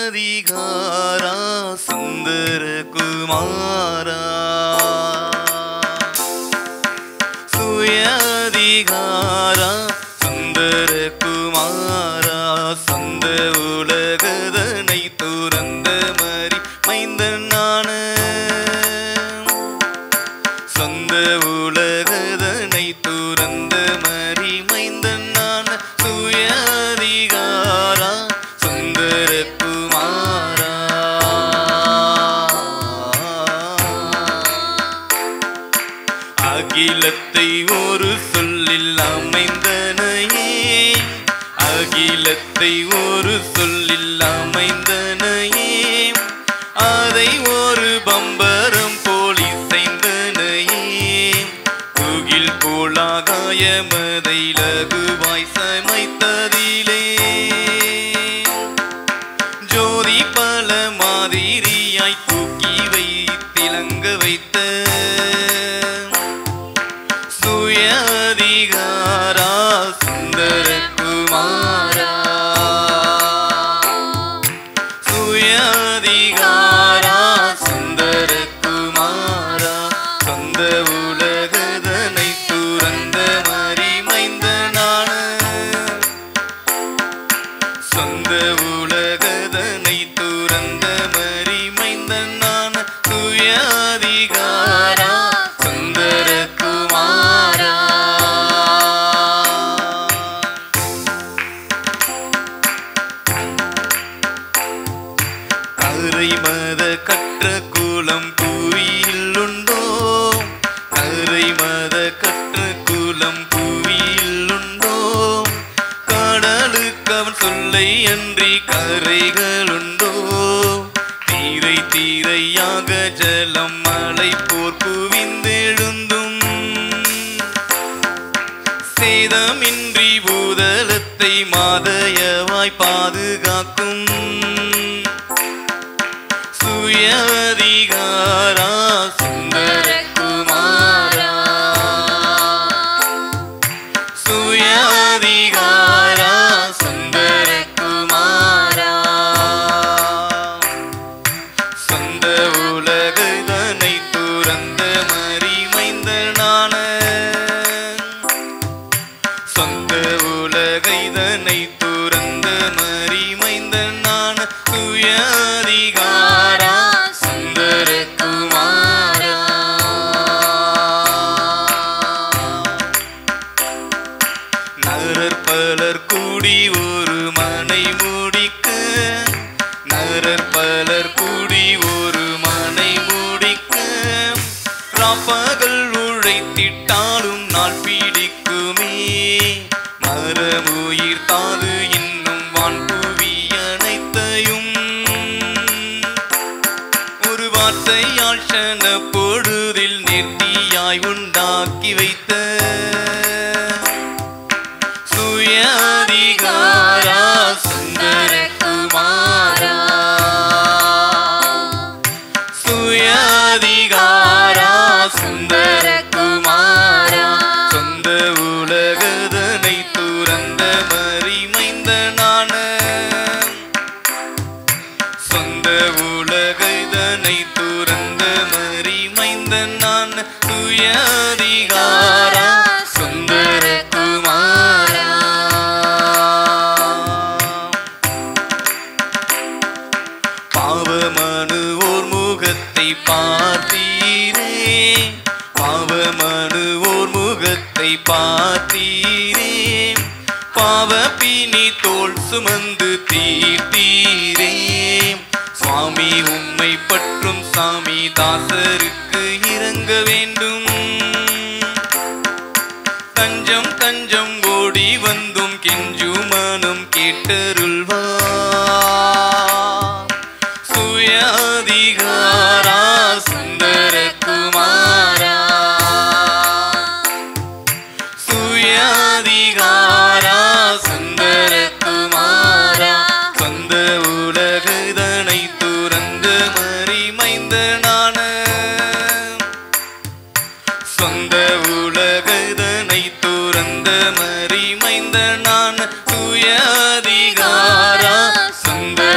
சுயதிகாரா சுந்தரகுமாரா சுயதிகாரா சுந்தரகுமாரா சொந்த உலகதனை துறந்த மறி மைந்தன் நானு சொந்த உலகதனை துறந்த மறி மைந்தன் நானு சுயதிகாரா சுந்தரகுமாரா அகிலத்தை ஒரு சொல்லில் அமைந்தனையே அகிலத்தை ஒரு சொல்லில் அமைந்தனையே அதை ஒரு பம்பரம் போல் இசைந்தனையே துகில் போலாகாயமதை லகுவாய் சமைத்ததிலே ஜோதி பல மாதிரியாய் தூக்கி வைத்திலங்க வைத்த சுயதிகாரா சுந்தரகுமாரா சுயதிகாரா சுந்தரகுமாரா சொந்த உலகதனை துறந்த மறி மைந்தனான சொந்த உலகதனை துறந்த மறி மைந்தனான சுயதிகாரா சுந்தரகுமாரா கரை மத கற்ற குலம் புவியில் உண்டோ கரை மத கற்ற குலம் புவியில் உண்டோ கடலுக்கு அவன் சொல்லை அன்றி கரைகள் உண்டோ தீரை தீரையாக ஜலம் மலை போர் குவிந்தெழுந்தும் சேதமின்றி பூதலத்தை மாதயவாய் பாதுகாக்கும் சுயதிகாரா சுந்தரகுமாரா சுயதிகாரா சுந்தரகுமாரா சொந்த உலகதனை துறந்த மறி மைந்தனான சொந்த உலகைதனை துறந்த மறி மைந்தனான சுயதிகாரா சுந்தரகுமாரா நரர் பலர் கூடி ஒரு மனை முடிக்க நரர் பலர் கூடி ஒரு மனை முடிக்க ராப்பகல் உழைத்திட்டாலும் நாள் பிடிக்குமே மரமுயிர் தாது இன்னும் வான்புவி அனைத்தையும் ஒரு வார்த்தையால் ஷன பொழுதில் நேர்த்தியாய் உண்டாக்கி வைத்த சுயதிகாரா சுந்தரகுமாரா சுயதிகாரா சுந்தரகுமாரா சொந்த உலகதனை துறந்த மறி மைந்தனான சொந்த உலகதனை துறந்த மறி மைந்தனான சுயதிகாரா சுந்தரகுமாரா பாவமனு ஓர் முகத்தை பார்த்தீரே பாவமனு ஓர் முகத்தை பார்த்தீரே பாவ பிணி தோள் சுமந்து தீர்த்தீரே சுவாமி உம்மை பற்றும் சாமி தாசருக்கு இறங்க வேண்டும் தஞ்சம் தஞ்சம் ஓடி வந்தும் கெஞ்சுமனும் கேட்டருள்வார் சுயதிகாரா சுந்தரகுமாரா சுயதிகாரா சுந்தரகுமாரா சொந்த உலகதனை துறந்த மறி மைந்தனான சொந்த உலகதனை துறந்த மறி மைந்தனான சுயதிகாரா சுந்தர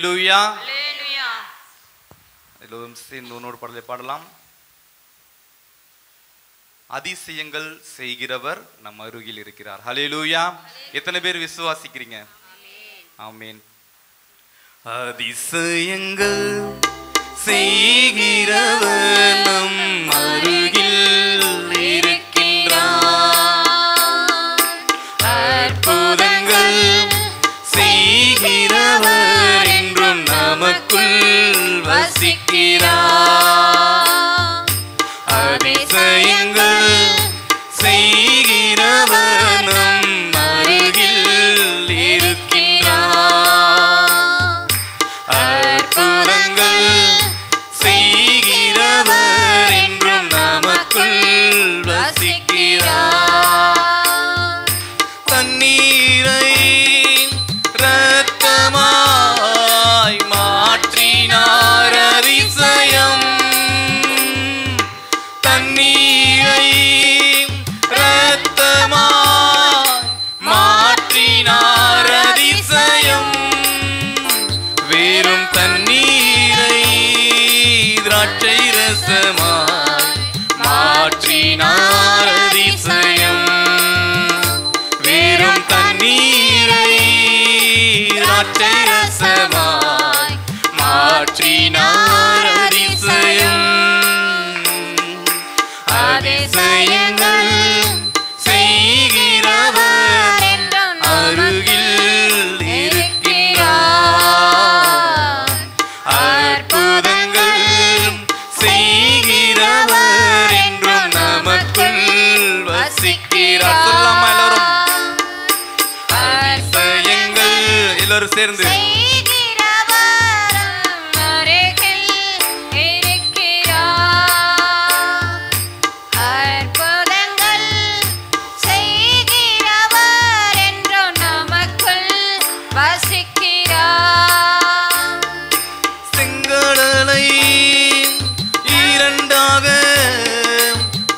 ஹல்லேலூயா. எல்லோரும் சேர்ந்து உன்னோடு பாடலை பாடலாம். அதிசயங்கள் செய்கிறவர் நம் அருகில் இருக்கிறார். ஹல்லேலூயா. எத்தனை பேர் விசுவாசிக்கிறீங்க? ஆமென். அதிசயங்கள் செய்கிறவர் நம் அருகில் இருக்கின்றார். அற்புதங்கள் செய்கிறவர் என்றும் நமக்குள் வசிக்கிறார். அதிசயங்கள் செய்கிறவர் நம் அருகில் இருக்கின்றார். அற்புதங்கள் செய்கிறவர் என்றும் நமக்குள் வசிக்கிறார். தண்ணீரை இரத்தமாய் மாற்றினார் அதிசயம். தண்ணீரை இரத்தமாய் மாற்றினார் அதிசயம். வெறும் தண்ணீரை திராட்சை ரசமாய் மாற்றினார் அதிசயம். வெறும் தண்ணீரை திராட்சை ரசமாய் மாற்றினார் அதிசயம். அதிசயங்கள் செய்கிறவர் அருகில் இருக்கிறார். அற்புதங்கள் செய்கிறவர் என்றும் நமக்குள் வசிக்கிறார். சொல்லாமா எல்லாரும்? அதிசயங்கள் எல்லாரும் சேர்ந்து செங்கடலை இரண்டாக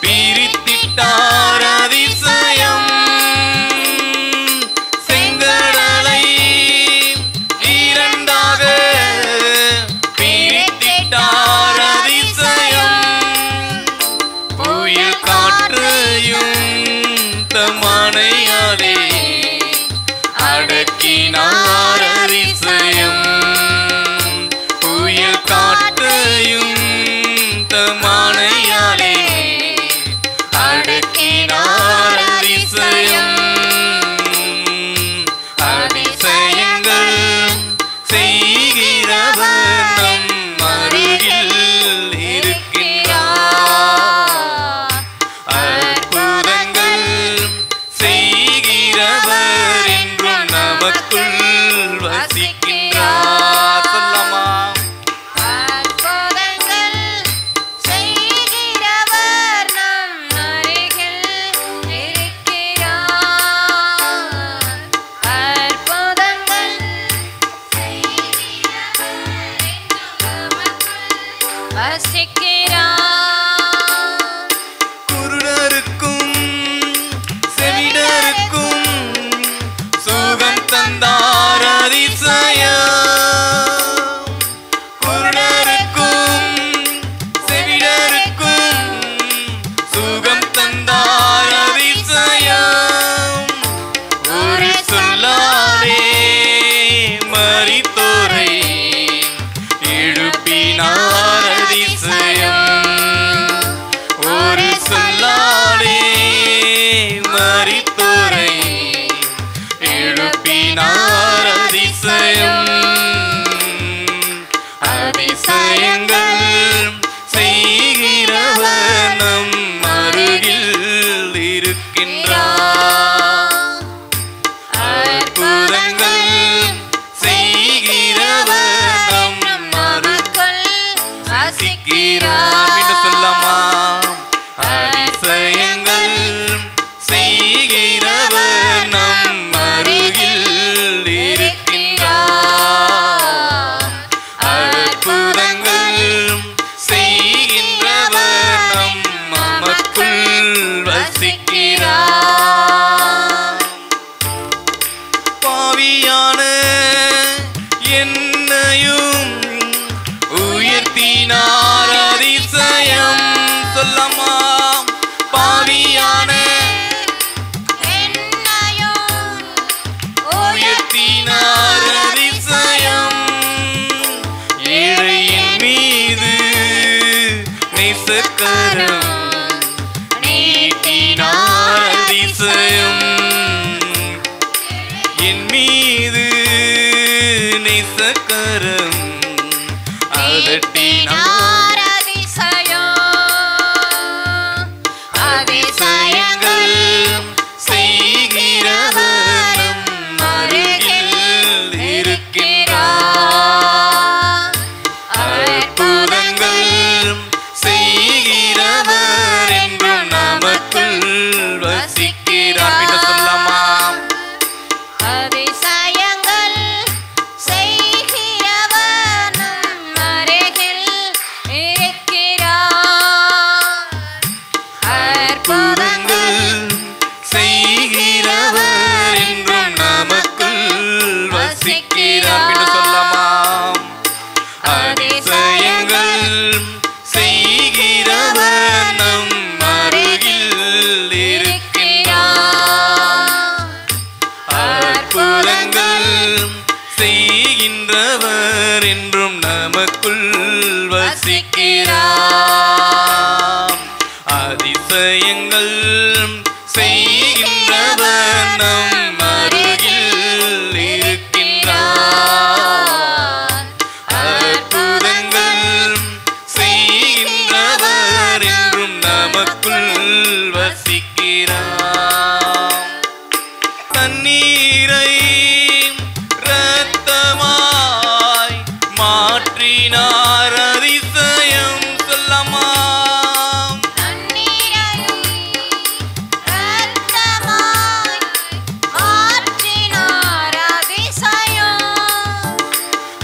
பிரித்திட்டார் அதிசயம். செங்கடலை இரண்டாக பிரித்திட்டார் அதிசயம். புயல் காற்றையும் தமனையாலே அடக்கினார் அதிசயம். புயல் காற்றையும் தமனையாலே அடக்கினார் அதிசயம். அதிசயங்கள் செய்கிறவர் நம் அருகில் இருக்கின்றார். அற்புதங்கள் செய்கிறவர் என்றும் நமக்குள் வசிக்கின்றார். சொல்லாமா? குருடருக்கும் செவிடருக்கும் சுகம் தந்தார் அதிசயம். குருடருக்கும் செவிடருக்கும் சுகம் தந்தார் அதிசயம். ஒரு சொல்லாலே மரித்தோரை எழுப்பினார் அதிசயம். ஒரு சொல்லாலே மரித்தோரை எழுப்பினார் அதிசயம். அதிசயங்கள் செய்கிறவர் நம் அருகில் இருக்கின்றார். அற்புதங்கள் செய்கிறவர் நம் அருகில் வசிக்கிறார். மீண்டும் சொல்லாமா? அதிசயங்கள் செய்கிறவர் நம் அருகில் இருக்கின்றார். அற்புதங்கள் செய்கின்றவர் நம் நமக்குள் வசிக்கிறார். என்னையும் உயர்த்தினார் அதிசயம். சொல்லம்மா, பாவியான உயர்த்தினார் அதிசயம். ஏழையின் மீது நேசக்கரம் நீட்டினார் அதிசயம். என் மீது நேசக்கரம் அதட்டினார் அதிசயம். அதிசயங்கள் செய்கிறவர் நம் அருகில் இருக்கிறார். அற்புதங்கள் செய்கிறவர் என்றும் நமக்குள் வசிக்கிறார். என்ன சொல்லலாமா? அதிசயங்கள் செய்கிறவர் நம் அருகில் இருக்கிறார். அற்புதங்கள் செய்கிறவர் என்றும் நமக்குள் வசிக்கிறார். என்ன சொல்லலாமா? அதிசயங்கள் செய்கிறவர் நம் அருகில் இருக்கின்றார். அற்புதங்கள் செய்கின்றவர் என்றும் நமக்குள் வசிக்கிறார். அதிசயங்கள் செய்கின்றவர் நம் அருகில் இருக்கின்றார். அற்புதங்கள் செய்கின்றவர் என்றும் நமக்குள் வசிக்கிறார். தண்ணீரை இரத்தமாய் மாற்றினார் அதிசயம். சொல்லமா?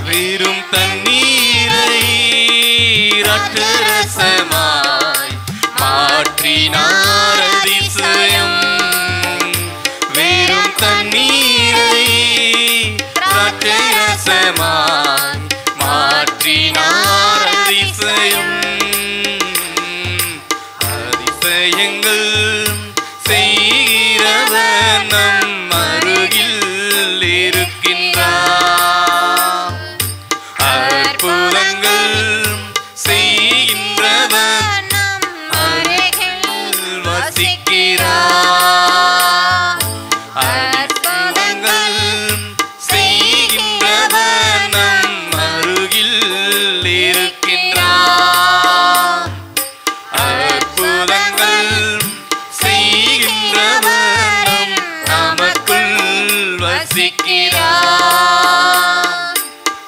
வெறும் தண்ணீரை இரத்தரசமாய் மாற்றினார் அதிசயம். வெறும் தண்ணீரை இரத்தரசமாய் மாற்றினார் அதிசயம். அதிசயங்கள் செய்கிறவர் நம் அருகில் இருக்கின்றார். அற்புதங்கள் செய்கின்றவர் நம் அருகில் வசிக்கிறார். அற்புதங்கள் செய்கின்றவர் நம் அருகில் இருக்கின்றார். அற்புதங்கள் செய்கின்றவர் நம் நமக்குள் வசிக்கிறார்.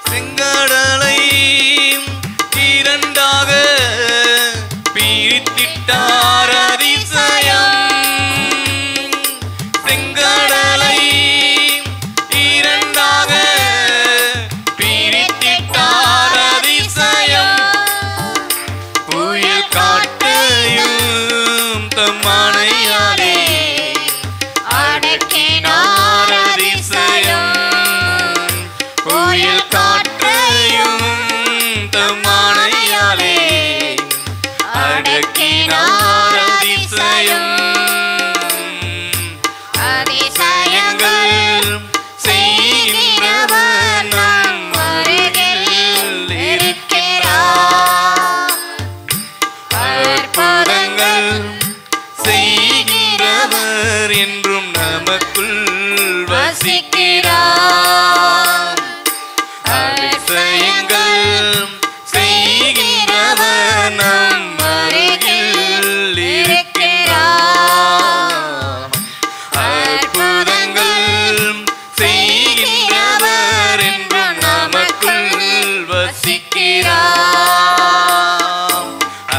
செங்கடலை இரண்டாக பிரித்திட்டார் அதிசயம். செங்கடலை இரண்டாக பிரித்திட்டார் அதிசயம். புயல் காட்டையும் தம் ஆணையாலே அடக்கினார் அதிசயம். புயல் காற்றையும் தம் ஆணையாலே அடக்கினார் அதிசயம். அதிசயங்கள் செய்கின்றவர் நம் அருகில் இருக்கிறார். அற்புதங்கள் செய்கின்றவர் என்றும் நமக்குள் வசிக்கிறார். அதிசயங்கள் செய்கின்றவர் நம் அருகில் இருக்கிறார். அற்புதங்கள் செய்கின்றவர் என்றும் நமக்குள் வசிக்கிறார்.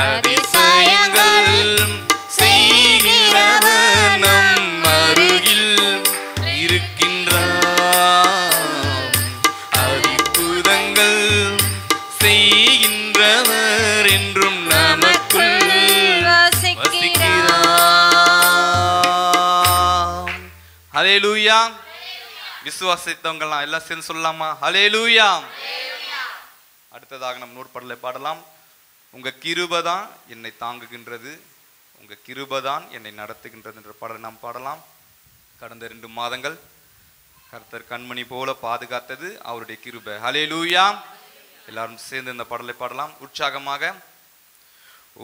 அதிசயங்கள் செய்கிறவர் நம் அருகில் இருக்கின்றார். அற்புதங்கள் செய்கின்றவர் என்றும் நமக்குள் வசிக்கிறார். ஹல்லேலூயா. விசுவாசித்தவங்கலாம் எல்லாம் சேர்ந்து சொல்லலாமா? ஹல்லேலூயா. அடுத்ததாக நம் நூற்பாடலை பாடலாம். உங்க கிருபைதான் என்னை தாங்குகின்றது, உங்க கிருபைதான் என்னை நடத்துகின்றது என்ற பாடலை நாம் பாடலாம். கடந்த 2 மாதங்கள் கர்த்தர் கண்மணி போல பாதுகாத்தது அவருடைய கிருபை. ஹல்லேலூயா. எல்லாரும் சேர்ந்து இந்த பாடலை பாடலாம் உற்சாகமாக.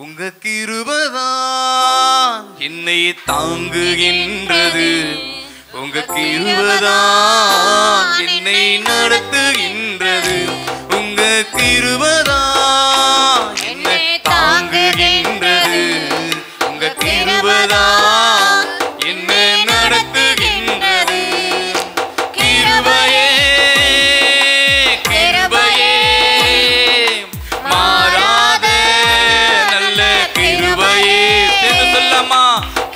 உங்க கிருபைதான் என்னை தாங்குகின்றது, உங்க கிருபைதான் என்னை நடத்துகின்றது, உங்க கிருபைதான் என்னை தாங்குகின்றது, உங்க கிருபைதான் என்னை நடத்துகின்றது. கிருபையே கிருபையே மாறாத நல்ல கிருபையே. சேர்ந்து சொல்லமா.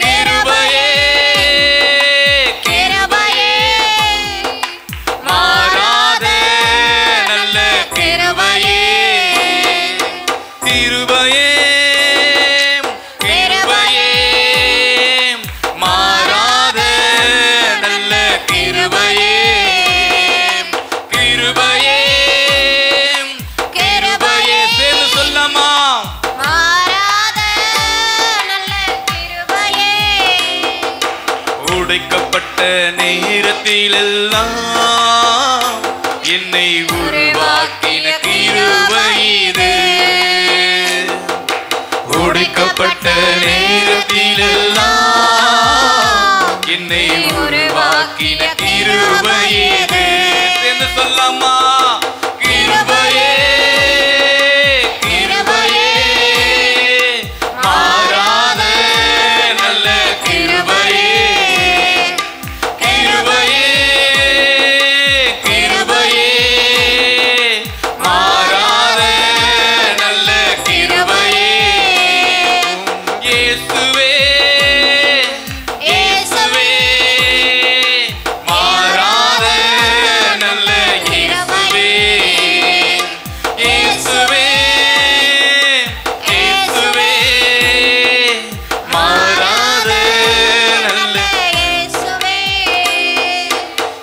கிருபையே கிருபையே மாறாத நல்ல கிருபையே. கிருபையே கிருபையே மாறாத நல்ல கிருபையே. கிருபையே கிருபையே சேர்ந்து சொல்லமா. மாறாத நல்ல கிருபையே. உடைக்கப்பட்ட நேரத்திலெல்லாம் என்னை உருவாக்கின கிருபை இது. உடைக்கப்பட்ட நேரத்திலெல்லாம் என்னை உருவாக்கின கிருபை இது. சேர்ந்து சொல்லமா. கிருபையே கிருபையே மாறாத நல்ல கிருபையே. கிருபையே கிருபையே மாறாத நல்ல கிருபையே. இயேசுவே இயேசுவே மாறாத நல்ல இயேசுவே. இயேசுவே இயேசுவே மாறாத நல்ல. இயேசுவே.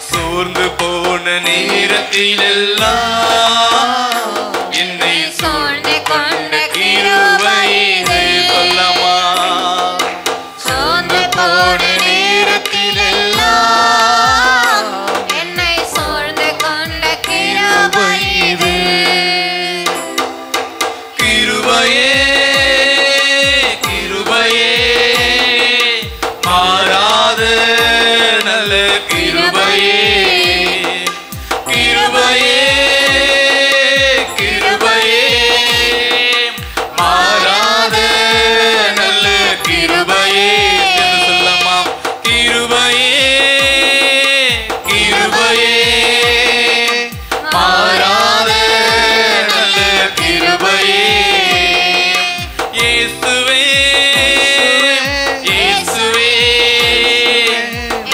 சோர்ந்து போன நேரத்திலெல்லாம் என்னை சூழ்ந்து கொண்ட கிருபை இது. சொல்லமா. சோர்ந்து போன நேரத்திலெல்லாம் என்னை சூழ்ந்து கொண்ட கிருபை இது. கிருபையே கிருபையே மாறாத நல்ல கிருபையே. கிருபையே கிருபையே மாறாத நல்ல கிருபையே. என்று சொல்லமா. கிருபையே கிருபையே மாறாத நல்ல கிருபையே. இயேசுவே இயேசுவே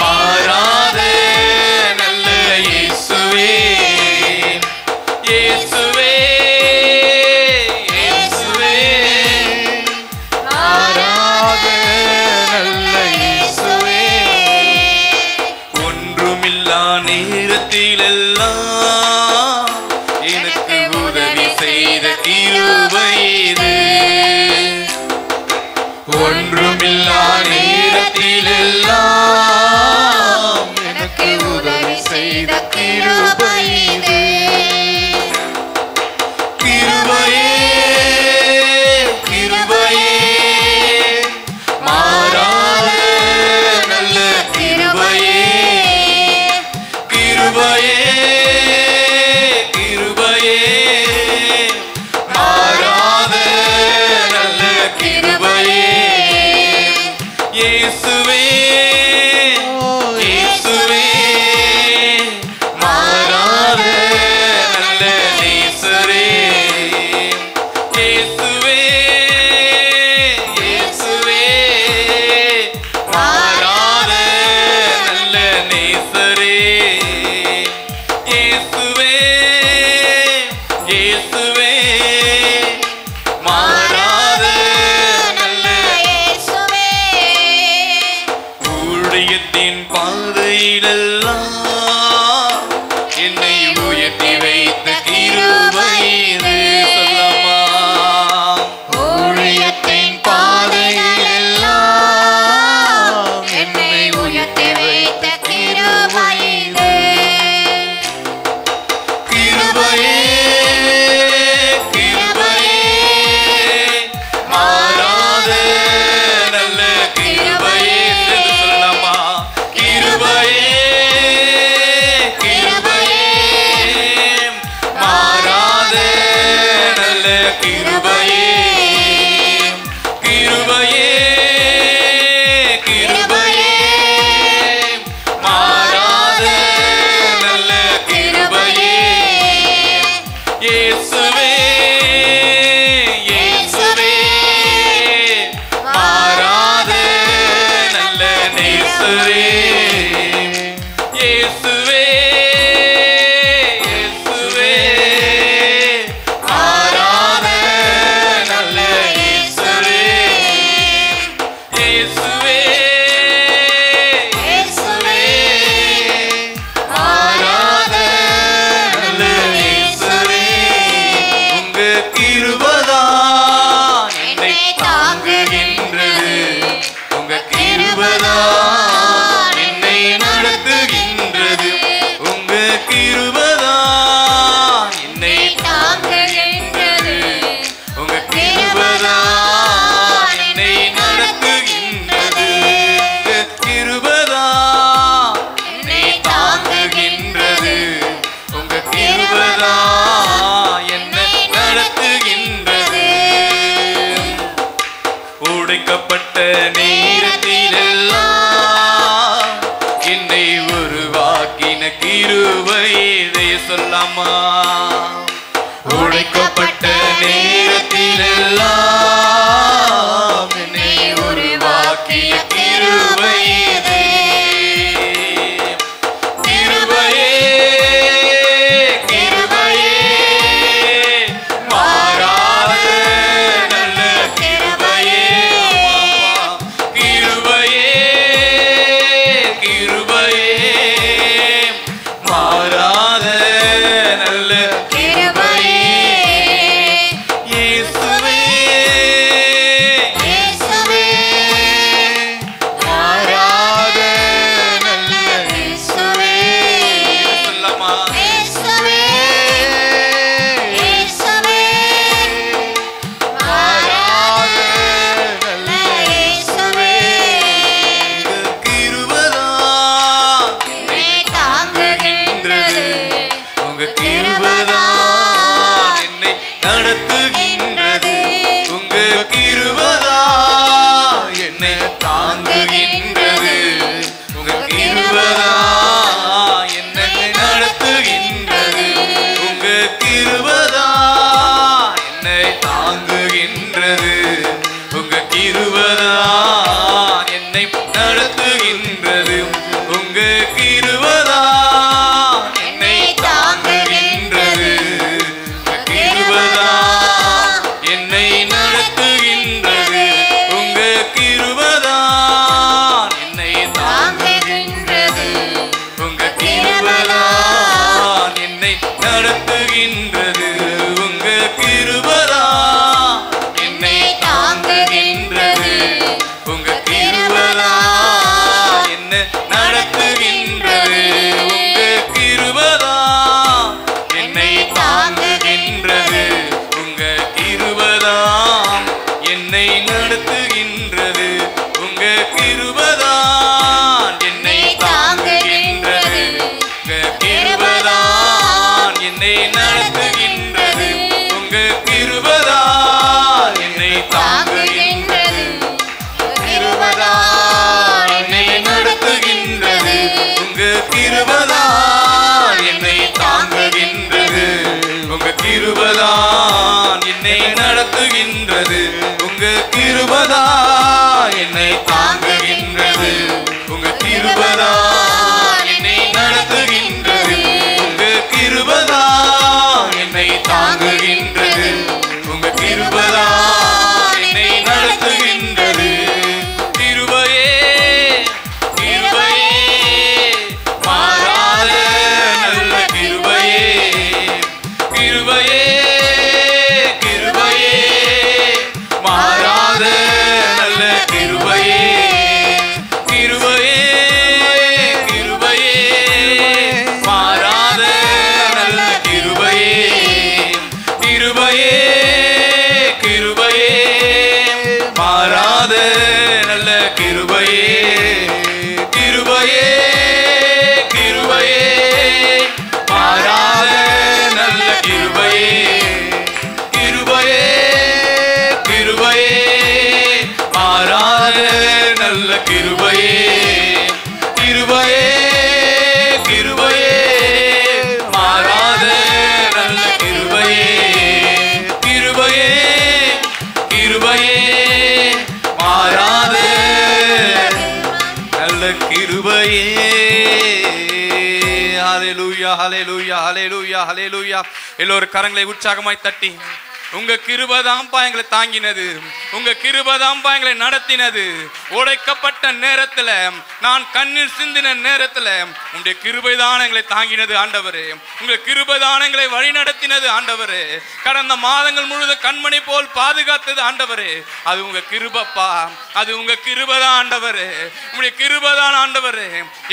மாறாத நல்ல இயேசுவே. இயேசுவே இயேசுவே மாறாத நல்ல இயேசுவே. ஒன்றுமில்லா நேரத்திலெல்லாம் எனக்கு உதவி செய்த கிருபை இது. ஒன்றுமில்லா நேரத்திலெல்லாம் எனக்கு உதவி செய்த கிருபை இது. கிருபையே கிருபையே மாறாத நல்ல கிருபையே. கிருபையே கிருபையே மாறாத நல்ல கிருபையே. நல்ல கிருபையே கிருபையே கிருபையே மாறாத நல்ல கிருபையே இயேசுவே இயேசுவே மாறாத நல்ல நேசரே இயேசுவே இயேசுவே மாறாத நல்ல இயேசுவே இயேசுவே இயேசுவே மாறாத நல்ல இயேசுவே உங்க கிருபைதான் என்னை தாங்குகின்றது உங்க கிருபைதான் என்னை நடத்துகின்றது உங்க கிருபைதான் என்னை தாங்குகின்றது உங்க கிருபைதான் என்னை நடத்துகின்றது உங்க கிருபைதான் என்னை தாங்குகின்றது உங்க கிருபைதான் என்னை நடத்துகின்றது உடைக்கப்பட்ட நேரத்திலெல்லாம் என்னை உருவாக்கின கிருபை இதை சொல்லாமா உடைக்கப்பட்ட நேரத்திலெல்லாம் என்னை உருவாக்கிய கிருபை இதை கிருபையே கிருபையே மாறாத நல்ல கிருபையே கிருபையே கிருபையே மாறாத நல்ல கிருபையே இயேசுவே இயேசுவே மாறாத நல்ல இயேசுவே சொல்லமா இயேசுவே இயேசுவே மாறாத நல்ல இயேசுவே கிருபைதான் என்னை தாங்குகின்றது உங்க கிருபைதான் என்னை நடத்துகின்றது உங்க கிருபைதான் என்னை தாங்குகின்றது உங்க கிருபைதான் என்னை நடத்துகின்றது உங்க கிருபைதான் என்னை தாங்குகின்றது உங்க கிருபைதான் என்னை நடத்துகின்றது உங்க கிருபைதான் என்னை தாங்குகின்றது உங்க கிருபைதான் என்னை நடத்துகின்றது உங்க கிருபைதான் என்னை தாங்குகின்றது உங்க கிருபைதான் என்னை நடத்துகின்றது உங்க கிருபைதான் என்னை தாங்குகின்றது உங்க கிருபைதான் என்னை நடத்துகின்றது உங்க கிருபைதான் என்னை தாங்குகின்றது உங்க கிருபைதான் என்னை நடத்துகின்றது உங்க கிருபைதான் என்னை தாங்குகின்றது உங்க கிருபைதான் என்னை நடத்துகின்றது உங்க கிருபைதான் என்னை தாங்குகின்றது கிருபைதான் என்னை நடத்துகின்றது உங்க கிருபைதான் என்னை தாங்குகின்றது உங்க கிருபைதான் என்னை நடத்துகின்றது உங்க கிருபைதான் என்னை தாங்குகின்றது உங்க கிருபைதான் என்னை நடத்துகின்றது உங்க கிருபைதான் என்னை தாங்குகின்றது உங்க கிருபைதான் என்னை நடத்துகின்றது கிருபையே கிருபையே மாறாத நல்ல கிருபையே கிருபையே கிருபையே மாறாத நல்ல கிருபையே கிருபையே கிருபையே மாறாத நல்ல கிருபையே கிருபையே கிருபையே மாறாத நல்ல கிருபையே கிருபையே கிருபையே மாறாத நல்ல கிருபையே கிருபையே ஹalleluya ஹalleluya ஹalleluya ஹalleluya. எல்லோரும் கரங்களை உற்சாகமாய் தட்டி, உங்க கிருபைதான்ப்பா எங்களை தாங்கினது, உங்க கிருபைதான்ப்பா எங்களை நடத்தினது. உடைக்கப்பட்ட நேரத்துல, நான் கண்ணீர் சிந்தின நேரத்துல உங்களுடைய கிருபைதான் எங்களை தாங்கினது ஆண்டவரே. உங்க கிருபைதான் எங்களை வழி நடத்தினது ஆண்டவரே. கடந்த மாதங்கள் முழுவதும் கண்மணி போல் பாதுகாத்தது ஆண்டவரே. அது உங்க கிருபைப்பா, அது உங்க கிருபைதான் ஆண்டவரே. உங்களுடைய கிருபைதான் ஆண்டவரே.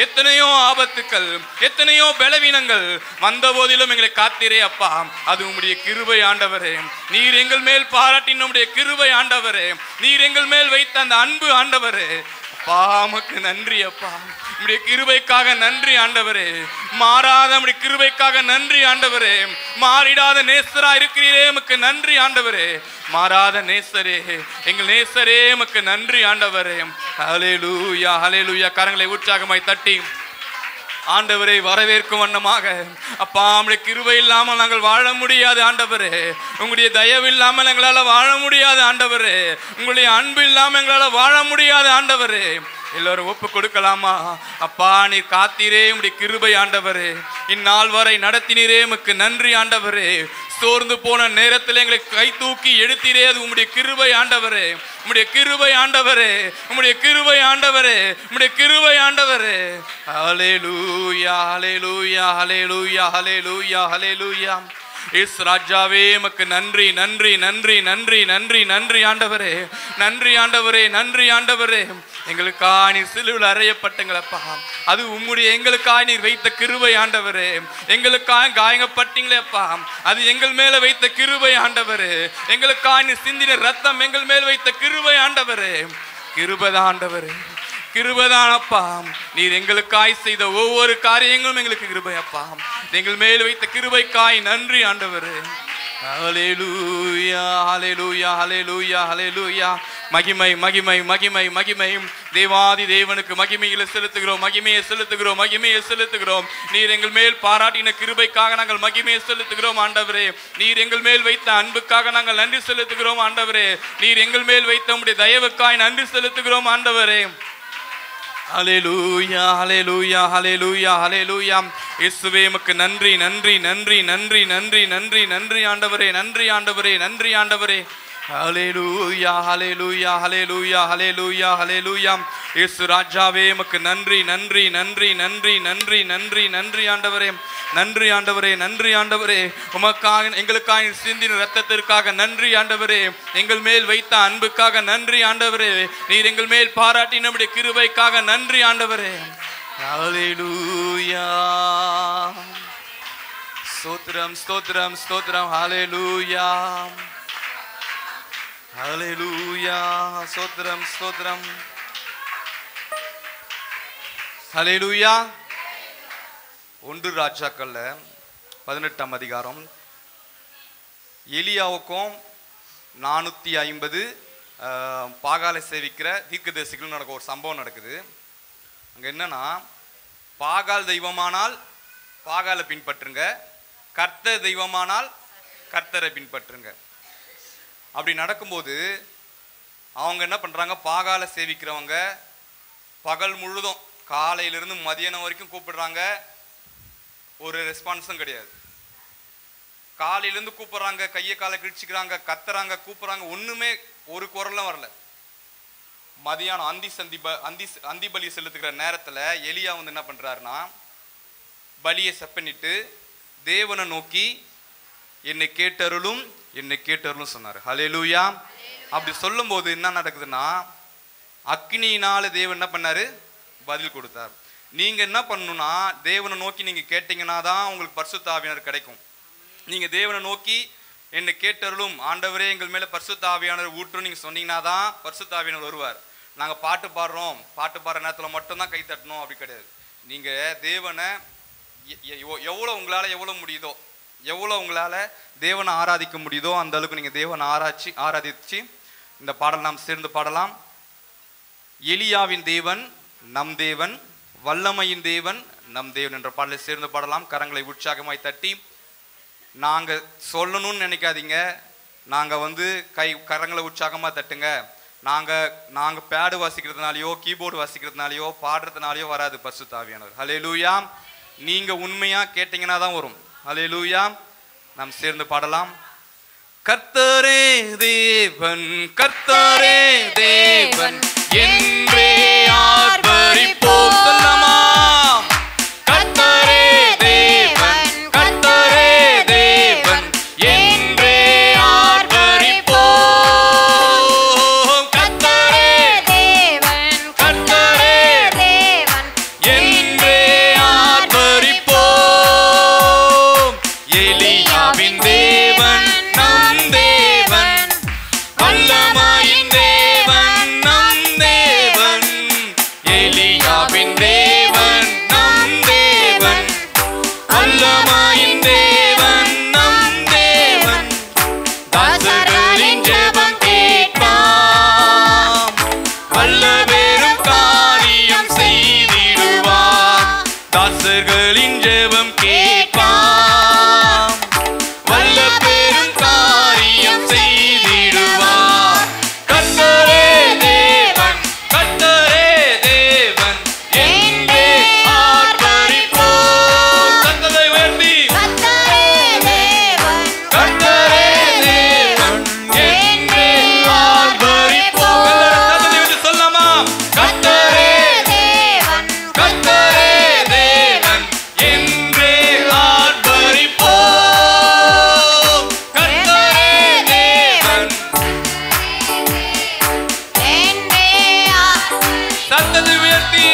எத்தனையோ ஆபத்துக்கள், எத்தனையோ பலவீனங்கள் வந்த போதிலும் எங்களை காத்தீரே அப்பா, அது உங்களுடைய கிருபை ஆண்டவரே. நீர் எங்கள் மேல் பாராட்டின நம்முடைய கிருபை ஆண்டவரே. நீர் எங்கள் மேல் வைத்த அந்த அன்பு ஆண்டவரே. அப்பா உமக்கு நன்றி அப்பா, நம்முடைய கிருபைக்காக நன்றி ஆண்டவரே. மாறாத நம்முடைய கிருபைக்காக நன்றி ஆண்டவரே. மாறிடாத நேசரா இருக்கிறீரே, உமக்கு நன்றி ஆண்டவரே. மாறாத நேசரே, எங்கள் நேசரே, உமக்கு நன்றி ஆண்டவரே. ஹல்லேலூயா ஹல்லேலூயா. கரங்களை உற்சாகமாய் தட்டி ஆண்டவரை வரவேற்கும் வண்ணமாக, அப்பா உம்முடைய கிருபை இல்லாமல் நாங்கள் வாழ முடியாது ஆண்டவரே. உங்களுடைய தயவு இல்லாமல் எங்களால் வாழ முடியாது ஆண்டவரே. உங்களுடைய அன்பு இல்லாமல் எங்களால் வாழ முடியாது ஆண்டவரே. எல்லோரும் ஒப்பு கொடுக்கலாமா? அப்பா நீர் காத்தீரே, உம்முடைய கிருபை ஆண்டவரே. இந்நாள் வரை நடத்தினீரே, உமக்கு நன்றி ஆண்டவரே. சோர்ந்து போன நேரத்தில் எங்களை கை தூக்கி எடுத்தீரே, அது உம்முடைய கிருபை ஆண்டவரே. உம்முடைய கிருபை ஆண்டவரே, உம்முடைய கிருபை ஆண்டவரே, உம்முடைய கிருபை ஆண்டவரே. ஹல்லேலூயா ஹல்லேலூயா ஹல்லேலூயா ஹல்லேலூயா ஹல்லேலூயா. இஸ் ராஜாவே உமக்கு நன்றி நன்றி நன்றி நன்றி நன்றி நன்றி ஆண்டவரே. நன்றி ஆண்டவரே, நன்றி ஆண்டவரே. எங்களுக்காக நீர் சிலுவையில் அறையப்பட்டங்களப்பா, அது உம்முடைய எங்களுக்காக நீர் வைத்த கிருபை ஆண்டவரே. எங்களுக்காக காயங்கப்பட்டீங்களே அப்பா, அது எங்கள் மேல வைத்த கிருபை ஆண்டவரே. எங்களுக்காக நீர் சிந்தின ரத்தம் எங்கள் மேல் வைத்த கிருபை ஆண்டவரே. கிருபைதான் ஆண்டவரே, கிருபைதான் அப்பா. நீர் எங்களுக்காய் செய்த ஒவ்வொரு காரியங்களும் எங்களுக்கு கிருபை அப்பா. எங்கள் மேல் வைத்த கிருபைக்காய் நன்றி ஆண்டவரே. ஹல்லேலூயா ஹல்லேலூயா ஹல்லேலூயா ஹல்லேலூயா. மகிமை மகிமை மகிமை மகிமை தேவாதி தேவனுக்கு மகிமைகளை செலுத்துகிறோம், மகிமையை செலுத்துகிறோம், மகிமையை செலுத்துகிறோம். நீர் எங்கள் மேல் பாராட்டின கிருபைக்காக நாங்கள் மகிமையை செலுத்துகிறோம் ஆண்டவரே. நீர் எங்கள் மேல் வைத்த அன்புக்காக நாங்கள் நன்றி செலுத்துகிறோம் ஆண்டவரே. நீர் எங்கள் மேல் வைத்த உம்முடைய தயவுக்காய் நன்றி செலுத்துகிறோம் ஆண்டவரே. ஹல்லேலூயா ஹல்லேலூயா ஹல்லேலூயா ஹல்லேலூயா. இயேசுவே உமக்கு நன்றி நன்றி நன்றி நன்றி நன்றி நன்றி நன்றி ஆண்டவரே. நன்றி ஆண்டவரே, நன்றி ஆண்டவரே. ஹல்லேலூயா ஹல்லேலூயா ஹல்லேலூயா ஹல்லேலூயா ஹல்லேலூயா. இயேசு ராஜாவே உமக்கு நன்றி நன்றி நன்றி நன்றி நன்றி நன்றி நன்றி ஆண்டவரே. நன்றி ஆண்டவரே, நன்றி ஆண்டவரே. உமக்காக எங்களுக்காக சிந்தின இரத்தத்திற்காக நன்றி ஆண்டவரே. எங்கள் மேல் வைத்த அன்புக்காக நன்றி ஆண்டவரே. நீர் எங்கள் மேல் பாராட்டி நம்முடைய கிருபைக்காக நன்றி ஆண்டவரே. ஹல்லேலூயா. ஸ்தோத்திரம் ஸ்தோத்திரம் ஸ்தோத்திரம். ஹல்லேலூயா ஹல்லேலூயா. ஸ்தோத்திரம் ஸ்தோத்திரம். ஹல்லேலூயா. 1 ராஜாக்கள்ல 18ஆம் அதிகாரம் எலியாவுக்கும் 450 பாகாலை சேவிக்கிற தீர்க்கதரிசிகளும் நடக்க ஒரு சம்பவம் நடக்குது. அங்க என்னன்னா, பாகால் தெய்வமானால் பாகாலை பின்பற்றுங்க, கர்த்தர் தெய்வமானால் கர்த்தரை பின்பற்றுங்க. அப்படி நடக்கும்போது அவங்க என்ன பண்றாங்க, பாகாலை சேவிக்கிறவங்க பகல் முழுதும் காலையிலிருந்து மதியானம் வரைக்கும் கூப்பிடுறாங்க, ஒரு ரெஸ்பான்ஸும் கிடையாது. காலையிலேருந்து கூப்பிடுறாங்க, கையை காலை கிழிச்சிக்கிறாங்க, கத்துறாங்க, கூப்பிடுறாங்க, ஒண்ணுமே ஒரு குரலும் வரல. மதியானம் அந்தி பலி செலுத்துக்கிற நேரத்துல எலியா வந்து என்ன பண்றாருன்னா, பலியை செப்பனிட்டு தேவனை நோக்கி என்னை கேட்டருளும் என்னை கேட்டருளும் சொன்னார். ஹல்லேலூயா. அப்படி சொல்லும் போது என்ன நடக்குதுன்னா, அக்னியினால தேவன் என்ன பண்ணாரு, பதில் கொடுத்தார். நீங்க என்ன பண்ணணும்னா, தேவனை நோக்கி நீங்க கேட்டீங்கன்னா தான் உங்களுக்கு பரிசுத்த ஆவியானவர் கிடைக்கும். நீங்க தேவனை நோக்கி என்னை கேட்டருளும் ஆண்டவரே எங்கள் மேல பரிசுத்த ஆவியானவர் ஊற்றும் நீங்க சொன்னீங்கன்னா தான் பரிசுத்த ஆவியானவர் வருவார். நாங்க பாட்டு பாடுறோம், பாட்டு பாடுற நேரத்துல மட்டும்தான் கை தட்டணும் அப்படி கிடையாது. நீங்க தேவனை எவ்வளவு உங்களால எவ்வளவு முடியுதோ, எவ்வளவு உங்களால தேவனை ஆராதிக்க முடியுதோ அந்த அளவுக்கு நீங்க தேவனை ஆராதிச்சு இந்த பாடல் நாம் சேர்ந்து பாடலாம். எலியாவின் தேவன் நம் தேவன், வல்லமையின் தேவன் நம் தேவன் என்ற பாடலை சேர்ந்து பாடலாம். கரங்களை உற்சாகமாய் தட்டி, நாங்க சொல்லணும்னு நினைக்காதீங்க, நாங்க வந்து கரங்களை உற்சாகமா தட்டுங்க. நாங்க பேடு வாசிக்கிறதுனாலயோ கீபோர்டு வாசிக்கிறதுனாலயோ பாடுறதுனாலயோ வராது பரிசுத்த ஆவியானவர். ஹல்லேலூயா. நீங்க உண்மையா கேட்டீங்கன்னா தான் வரும். அல்லேலூயா. நாம் சேர்ந்து பாடலாம். கர்த்தரே தேவன், கர்த்தரே தேவன் என்றே ஆர்ப்பரிப்போம். சொல்லலாமா? கர்த்தரே தேவன், கர்த்தரே தேவன் என்றே ஆர்ப்பரிப்போம். கர்த்தரே தேவன், கர்த்தரே தேவன் என்றே ஆர்ப்பரிப்போம். எலியாவின் தேவன் நம் தேவன், வல்லமையின் தேவன் நம் தேவன். எலியாவின் தேவன் நம் தேவன், வல்லமையின் தேவன் நம் தேவன். தாசர்களின் ஜெபம் கேட்பாம், வல்ல பெரும் காரியம் செய்திடுவார். தாசர்களின் ஜெபம் கேட்பாம், வல்ல பெரும் காரியம் செய்திடுவார். கர்த்தரே தேவன், கர்த்தரே தேவன் என்றே ஆர்ப்பரிப்போம். கர்த்தரை உயர்த்தி கர்த்தரே தேவன், கர்த்தரே தேவன் என்றே ஆர்ப்பரிப்போம். எல்லாரும் சத்தத்தை விட்டு சொல்லலாமா? கர்த்தரே தேவன், கர்த்தரே தேவன் என்றே ஆர்ப்பரிப்போம். கர்த்தரே தேவன். என்றே சத்தத்தை உயர்த்தி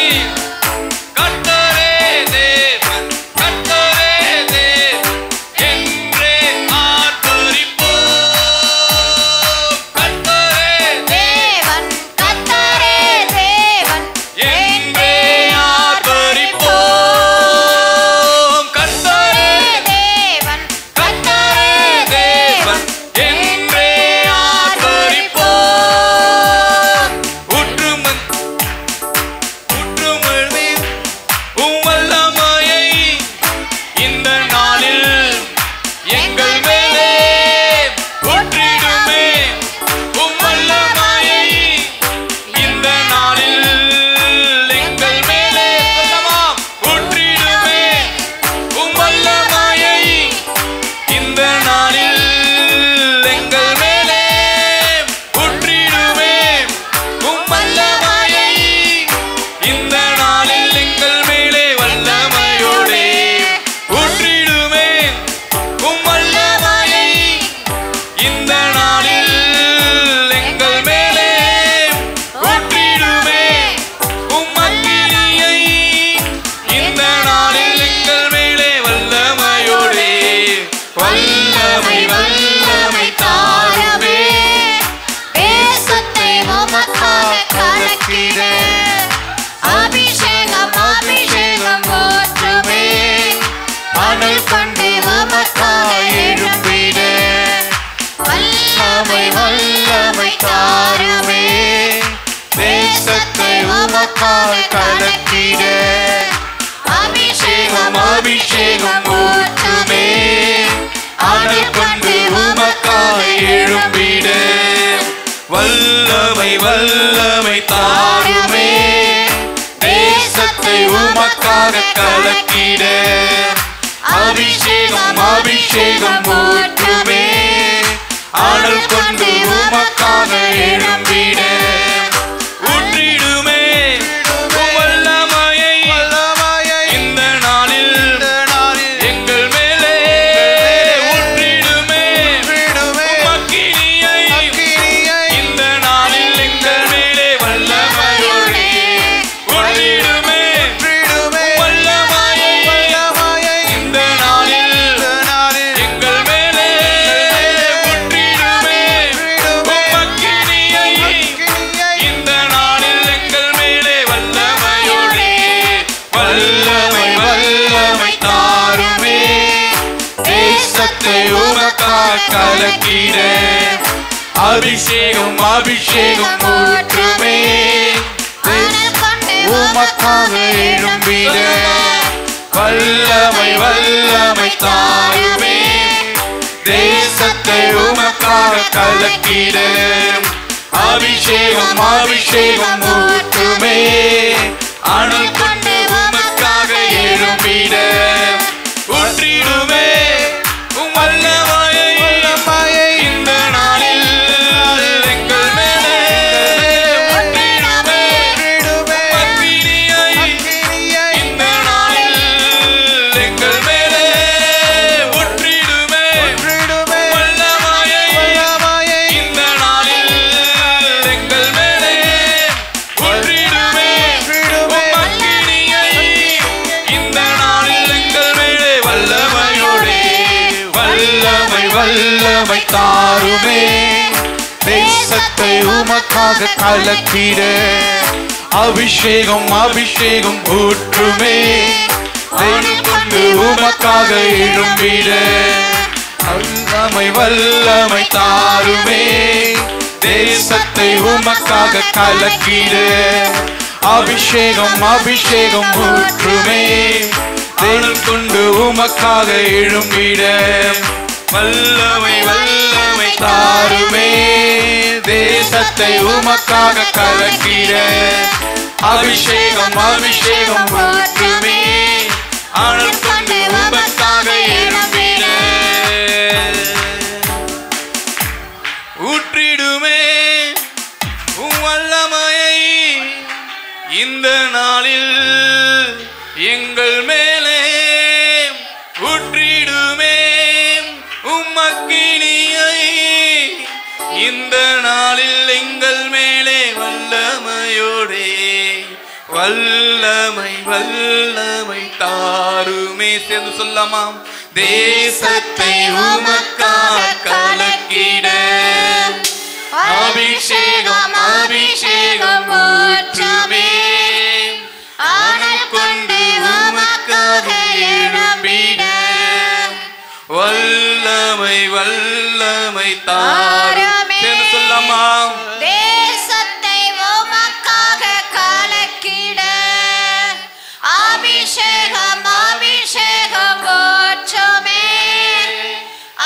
கர்த்தரே தேவன், கர்த்தரே தேவன் என்றே ஆர்ப்பரிப்போம். கர்த்தரே தேவன், கர்த்தரே தேவன் என்றே ஆர்ப்பரிப்போம். கர்த்தரே தேவன், கர்த்தரே தேவன் என்றே ஆர்ப்பரிப்போம். உற்றுமழ்வி உம் வல்லமையை இந்த நாளில் எங்கள் மேலே ஊற்றிடுமே. உம் வல்லமையை இந்த நாளில் எங்கள் மேலே சொல்லலாமா? ஊற்றிடுமே. உம் வல்லமையை இந்த நாளில் எங்கள் மேலே ஊற்றிடுமே. உம் வல்லமையை இந்த நாளில் எங்கள் மேலே வல்லமையோடே ஊற்றிடுமே. உம் வல்லமையை இந்த நாளில் எங்கள் மேலே ஊற்றிடுமே. உம் அக்கினியை இந்த நாளில் எங்கள் மேலே வல்லமையோடே வல்லமை வல்லமை தாருமே. தேசத்தை உமக்காக கலக்கிட அபிஷேகம் அபிஷேகம் ஊற்றுமே. அனல் கொண்டு உமக்காக எழும்பிட வல்லமை வல்லமை தாருமே. தேசத்தை உமக்காக கலக்கிட அபிஷேகம் அபிஷேகம் ஊற்றுமே. அனல் கொண்டு உமக்காக எழும்பிட வல்லமை வல்லமை தாருமே. தேசத்தை உமக்காக கலக்கிட அபிஷேகம் அபிஷேகம் ஊற்றுமே. அனல் கொண்டு உமக்காக எழும்பிட ஊற்றிடுமே. உம் வல்லமையை இந்த நாளில் எங்கள் மேலே ஊற்றிடுமே. உம் அக்கினியை இந்த நாளில் எங்கள் மேலே வல்லமையோடே ஊற்றிடுமே. உம் வல்லமையை இந்த நாளில் எங்கள் மேலே ஊற்றிடுமே. உம் அக்கினியை இந்த நாளில் எங்கள் மேலே வல்லமையோடே வல்லமை வல்லமை தாருமே. தேசத்தை உமக்காக கலக்கிட அபிஷேகம் அபிஷேகம் ஊற்றுமே. உமக்காக எழும்பிட வல்லமை வல்லமை தாருமே. தேசத்தை உமக்காக கலக்கிட அபிஷேகம் அபிஷேகம் ஊற்றுமே. அனல் கொண்டு உமக்காக எழும்பிட ஊற்றுமே தேசத்தை உமக்காக கலக்கிட அபிஷேகம் அபிஷேகம் ஊற்றுமே தேவன் கொண்டு உமக்காக எழும்பிட வல்லமை வல்லமை தாருமே தேசத்தை உமக்காக கலக்கிட அபிஷேகம் அபிஷேகம் ஊற்றுமே தேவன் கொண்டு உமக்காக எழும்பிட வல்லமை வல்லமை தாருமே தேசத்தை உமக்காக கலக்கிட அபிஷேகம் அபிஷேகம் ஊற்றுமே ஆனல் கொண்டு உமக்காக எழும்பிட ஊற்றிடுமே உம் வல்லமையை இந்த நாளில் எங்கள் மேலே ஊற்றிடுமே உம்மக்கினியை இந்த நாளில் எங்கள் மேலே வல்லமையோடே வல்லமை வல்லமை தாருமே சேர்ந்து சொல்லாமாம் தேசத்தை உமக்காக கலக்கிட அபிஷேகம் அபிஷேகம் ஊற்றுமே ஆனல் கொண்டு உமக்காக எழும்பிட வல்லமை வல்லமை தாருமே சேர்ந்து சொல்லாமாம் தேசத்தை உமக்காக கலக்கிட அபிஷேகம் அபிஷேகம் ஊற்றுமே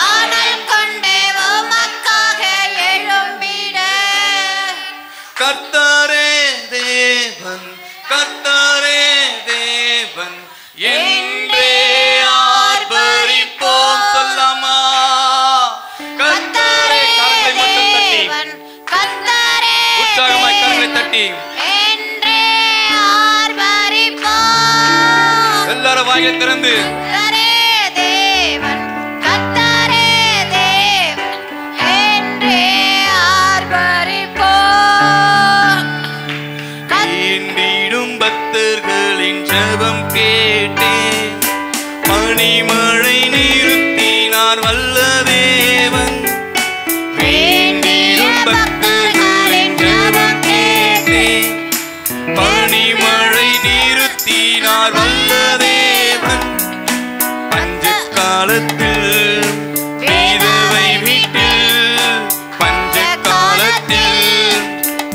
ஆனல் கொண்டு உமக்காக எழும்பிட கர்த்தரே தேவன் கர்த்தரே தேவன் என்றே ஆர்ப்பரிப்போம் சொல்லாமா கர்த்தரே தேவன் கர்த்தரே உற்சாகமாய் கரங்களை தட்டி என்றே ஆர்ப்பரிப்போம் எல்லாரும் வாயை திறந்து கர்த்தரே தேவன் கர்த்தரே தேவன் என்றே ஆர்ப்பரிப்போம் வேண்டிடும் பக்தர்களின் ஜெபம் கேட்டேன் பனிமழை நிறுத்தினார் வல்ல தேவன் வேண்டிடும் பக்தர்களின் ஜெபம் கேட்டேன் பனிமழை நிறுத்தினார் வல்ல தேவன் பஞ்ச காலத்தில் விதவை வீட்டில் பஞ்ச காலத்தில்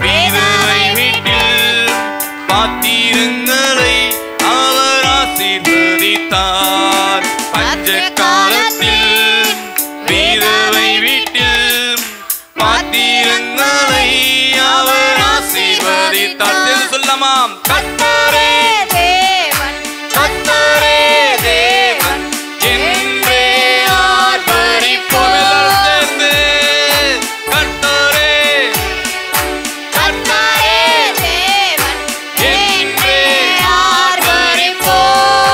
விதவை வீட்டில் பாத்திரங்களை அவர் ஆசீர்வதித்தார் பஞ்ச காலத்தில் விதவை வீட்டில் பாத்திரங்களை அவர் ஆசீர்வதித்தார் சொல்லமாம் கர்த்தரே தேவன் கர்த்தரே தேவன் என்றே ஆர்ப்பரிப்போம் எல்லாரும் சேர்ந்து கர்த்தரே கர்த்தரே தேவன் என்றே ஆர்ப்பரிப்போம்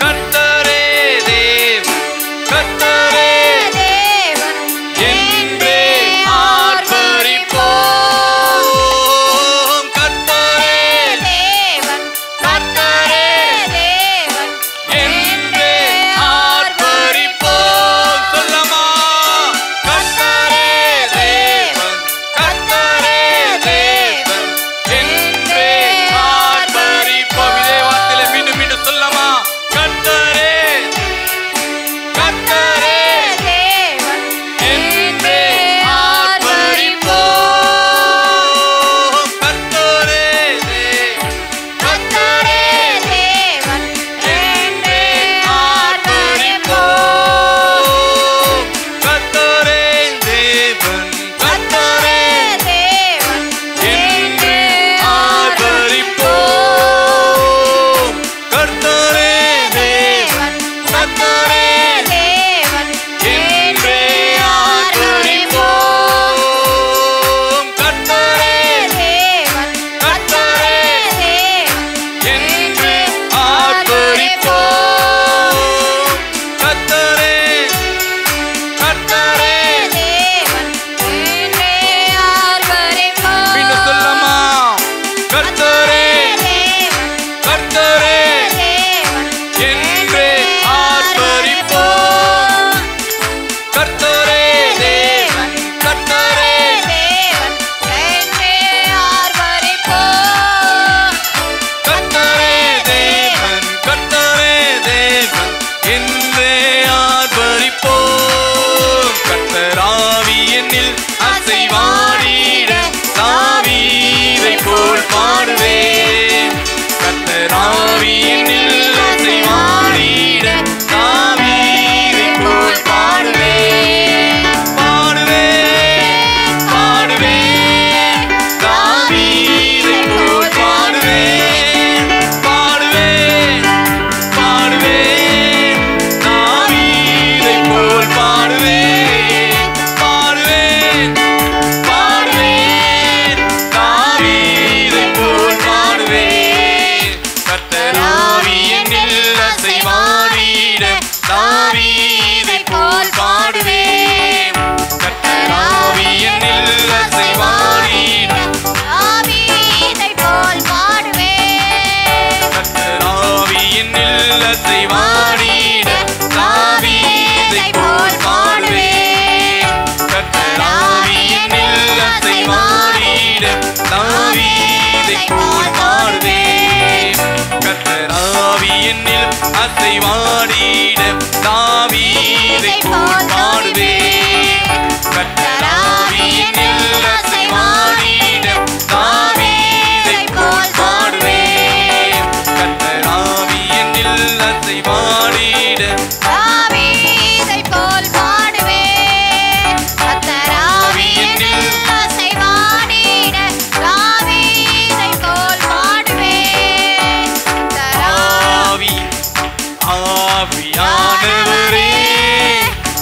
கர்த்தரே தேவன் கர்த்தரே தேவன் என்றே ஆர்ப்பரிப்போம் கர்த்தரே அசைவாடிட தாவீதை போல் பாடுவேன். கர்த்தராவி என்னில் அசைவாடிட தாவீதை போல் பாடுவேன். கர்த்தராவி என்னில் அசைவாடிட தாவீதை போல் பாடுவேன். கர்த்தராவி என்னில் அசைவாடிட தாவீதை போல் பாடுவேன். ஆவி ஆவியானவரே,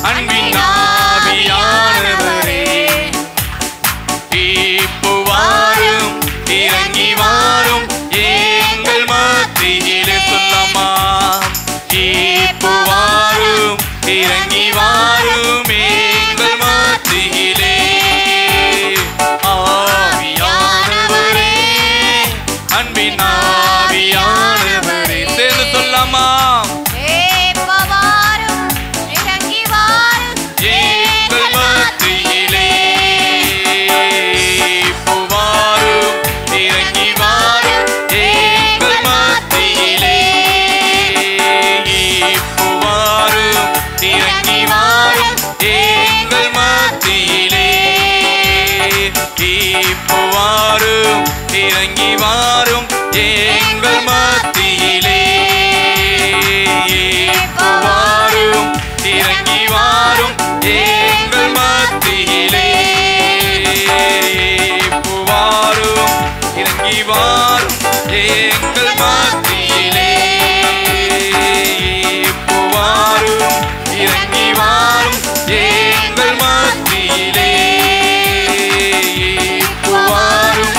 அன்பின் ஆவியானவரே, இப்போ வாரும் இறங்கி வாரும் எங்கள் மத்தியிலே. சொல்லமா, இப்போ வாரும் இறங்கி வாரும் எங்கள் மத்தியிலே. ஆவியானவரே, அன்பின் ஆவியானவரே, சேர்ந்து சொல்லமா, இப்போ வாரும் இறங்கி வாரும் எங்கள் மத்தியிலே. இப்போ வாரும் இறங்கி வாரும் எங்கள் மத்தியிலே. இப்போ வாரும் இறங்கி வாரும் எங்கள் மத்தியிலே. இப்போ வாரும் இறங்கி வாரும் எங்கள் மத்தியிலே. இப்போ வாரும் இறங்கி வாரும் எங்கள் மத்தியிலே. இப்போ வாரும் இறங்கி வாரும் எங்கள் மத்தியிலே. இப்போ வாரும் இறங்கி வாரும் எங்கள் மத்தியிலே. இப்போ வாரும்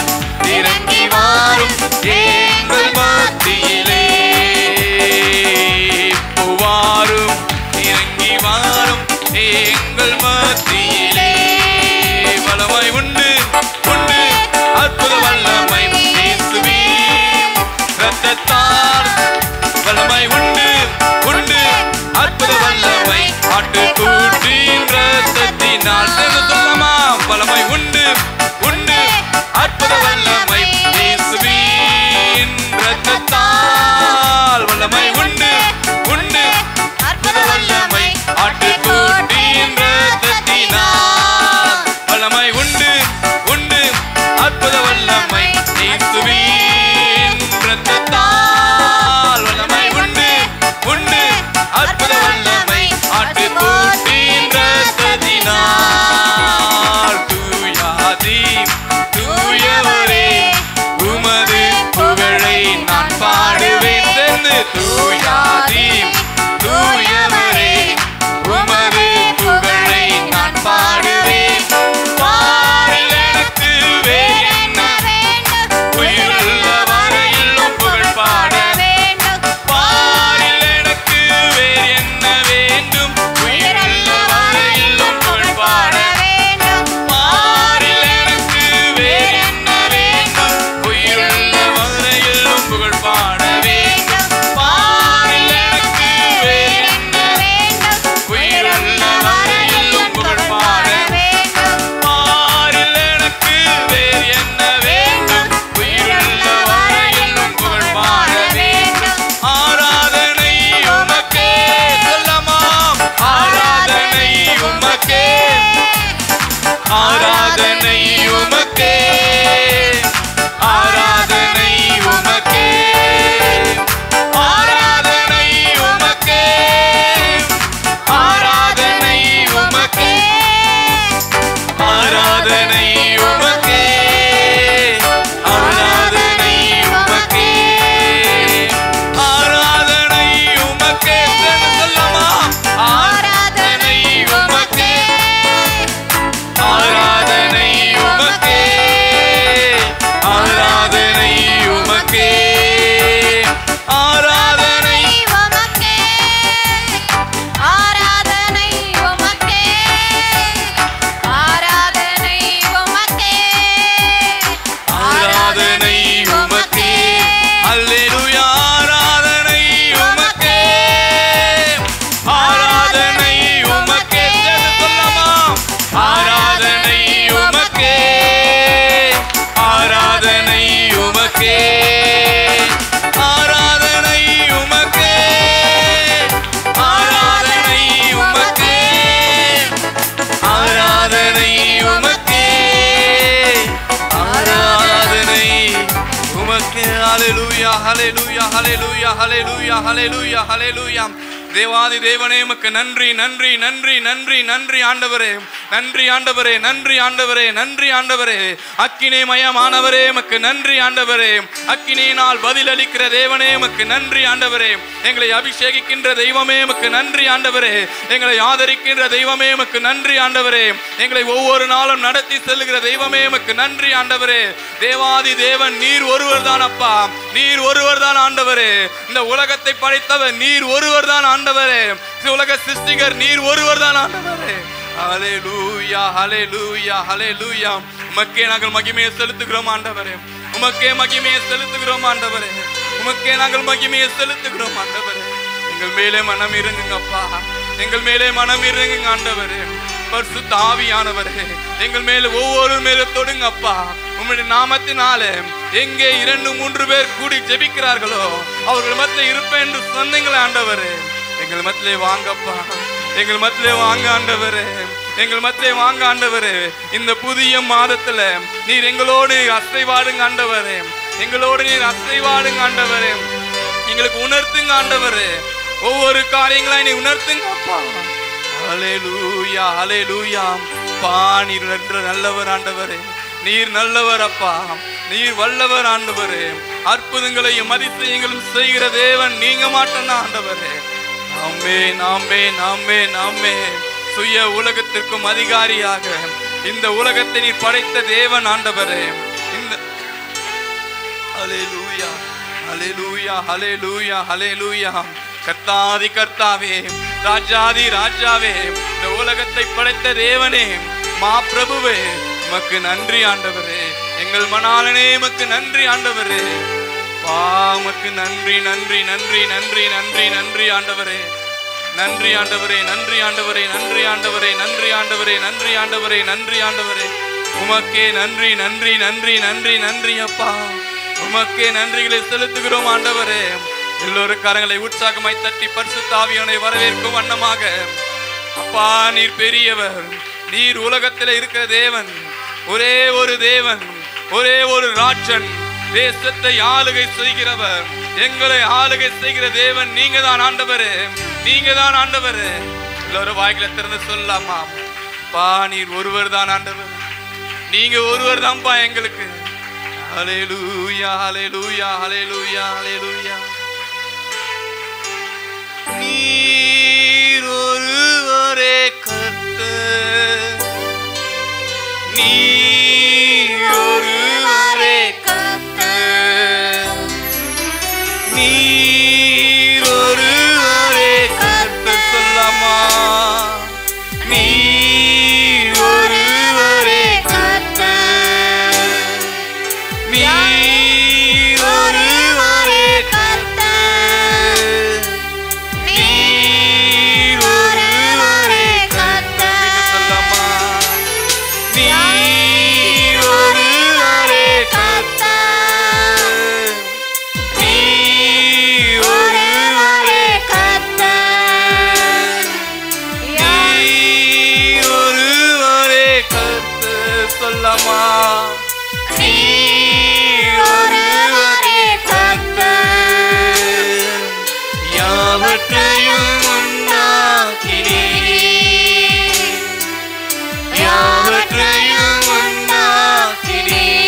இறங்கி வாரும் எங்கள் மத்தியிலே. இப்போ வாரும் இறங்கி வாரும் எங்கள் மத்தியிலே. வல்லமை உண்டு உண்டு அற்புத வல்லமை இயேசுவின் இரத்தத்தால். வல்லமை உண்டு உண்டு அற்புத வல்லமை ஆட்டுக்குட்டியின் இரத்தத்தினால். சேர்ந்து சொல்லமா, வல்லமை உண்டு உண்டு அற்புத வல்லமை இயேசுவின் இரத்தத்தால். வல்லமை உண்டு உண்டு அற்புத வல்லமை ஆட்டுக்குட்டியின் இரத்தத்தினால். வல்லமை உண்டு உண்டு அற்புத வல்லமை இயேசுவின் இரத்தத்தால். வல்லமை உண்டு உண்டு அற்புத வல்லமை ஆட்டுக்குட்டியின் இரத்தத்தினால். தூயாதி தூயவரே, உமது புகழை நான் பாடுவேன். சேர்ந்து தூய ஹalleluya ஹalleluya ஹalleluya ஹalleluya ஹalleluya ஹalleluya தேவாதி தேவனே உமக்கு நன்றி நன்றி நன்றி நன்றி நன்றி ஆண்டவரே நன்றி ஆண்டவரே நன்றி ஆண்டவரே நன்றி ஆண்டவரே அக்கினி மயமானவரே உமக்கு நன்றி ஆண்டவரே அக்கினியினால் பதில் அளிக்கிற தேவனே உமக்கு நன்றி ஆண்டவரே எங்களை அபிஷேகிக்கின்ற தெய்வமே உமக்கு நன்றி ஆண்டவரே எங்களை ஆதரிக்கின்ற தெய்வமே உமக்கு நன்றி ஆண்டவரே எங்களை ஒவ்வொரு நாளும் நடத்தி செல்லுகிற தெய்வமே உமக்கு நன்றி ஆண்டவரே தேவாதி தேவன் நீர் ஒருவர் தான் அப்பா நீர் ஒருவர் தான் ஆண்டவரே இந்த உலகத்தை படைத்தவர் நீர் ஒருவர் தான் ஆண்டவரே உலக சிருஷ்டிகர் நீர் ஒருவர் தான் ஆண்டவரே ஹalleluya ஹalleluya ஹalleluya உமக்கே நாங்கள் மகிமையை செலுத்துகிறோம் ஆண்டவரே உமக்கே மகிமையை செலுத்துகிறோம் ஆண்டவரே உமக்கே நாங்கள் மகிமையை செலுத்துகிறோம் ஆண்டவரே எங்கள் மேலே மனம் இறங்குங்கப்பா எங்கள் மேலே மனம் இறங்குங்க ஆண்டவரே பரிசுத்த ஆவியானவரே எங்கள் மேலே ஒவ்வொரு மேலே தொடுங்கப்பா உம்முடைய நாமத்தினாலே எங்கே 2-3 பேர் கூடி ஜெபிக்கிறார்களோ அவர்கள் மத்தியிலே இருப்பேன் என்று சொன்னீங்களே ஆண்டவரே எங்கள் மத்தியிலே வாங்கப்பா எங்கள் மத்தியிலே வாங்க ஆண்டவரே எங்கள் மத்தியிலே வாங்க ஆண்டவரே இந்த புதிய மாதத்துல நீர் எங்களோடு அசைவாடுங்க ஆண்டவரே எங்களோடு நீர் அசைவாடுங்க ஆண்டவரே எங்களுக்கு உணர்த்துங்க ஆண்டவரே ஒவ்வொரு காரியங்களையும் நீ உணர்த்துங்க அப்பா ஹalleluya ஹalleluya பா நீர் நல்லவர் ஆண்டவரே நீர் நல்லவர் அப்பா நீர் வல்லவர் ஆண்டவரே அற்புதங்களையும் அதிசயங்களும் செய்கிற தேவன் நீங்க மாட்டேன்னா ஆண்டவரே ஆமென் ஆமென் ஆமென் ஆமென் சுய உலகத்திற்கும் அதிகாரியாக இந்த உலகத்தை நீர் படைத்த தேவன் ஆண்டவரே இந்த ஹalleluya ஹalleluya ஹalleluya ஹalleluya கர்த்தாதி கர்த்தாவே ராஜாதி ராஜாவே இந்த உலகத்தை படைத்த தேவனே மாபிரபுவே உமக்கு நன்றி ஆண்டவரே எங்கள் மணாளனே உமக்கு நன்றி ஆண்டவரே உமக்கு நன்றி நன்றி நன்றி நன்றி நன்றி நன்றி ஆண்டவரே நன்றி ஆண்டவரே நன்றி ஆண்டவரே நன்றி ஆண்டவரே நன்றி ஆண்டவரே நன்றி ஆண்டவரே நன்றி ஆண்டவரே உமக்கே நன்றி நன்றி நன்றி நன்றி நன்றி அப்பா உமக்கே நன்றிகளை செலுத்துகிறோம் ஆண்டவரே எல்லோரும் கரங்களை உற்சாகமாய் தட்டி பரிசுத்த ஆவியானவரை வரவேற்கும் வண்ணமாக அப்பா நீர் பெரியவர் நீர் உலகத்தில் இருக்கிற தேவன் ஒரே ஒரு தேவன் ஒரே ஒரு ராஜன் தேசத்தை ஆளுகை செய்கிறவர் எங்களை ஆளுகை செய்கிற தேவன் நீங்க தான் ஆண்டவரே நீங்க தான் ஆண்டவரே எல்லோரும் வாய்களை திறந்து சொல்லலாமா பா நீர் ஒருவர் தான் ஆண்டவர் நீங்க ஒருவர் தான்ப்பா எங்களுக்கு ஹalleluya ஹalleluya ஹalleluya ஹalleluya நீர் ஒருவரே கர்த்தர் நீர் ஒருவரே கர்த்தர் நீர் ஒருவரே கர்த்தர் சொல்லமா நீர் ஒருவரே கர்த்தர் நீர் ஒருவரே கர்த்தர் நீர் ஒருவரே கர்த்தர் சொல்லமா நீர் ஒருவரே கர்த்தர் நீர் ஒருவரே கர்த்தர் நீர் ஒருவரே கர்த்தர் சொல்லமா நீர் ஒருவரே கர்த்தர் யாவற்றையும் உண்டாக்கினீர் யாவற்றையும்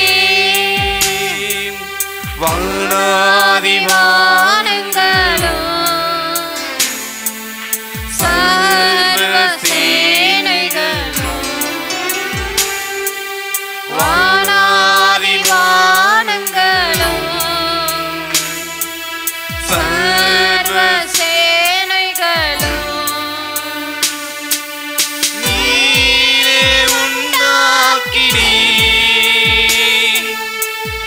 உண்டாக்கினீர் வானாதி வானங்களும் சர்வ சேனைகளும் வானாதி வானங்களும் சர்வ சேனைகளும் நீரே உண்டாக்கினீர்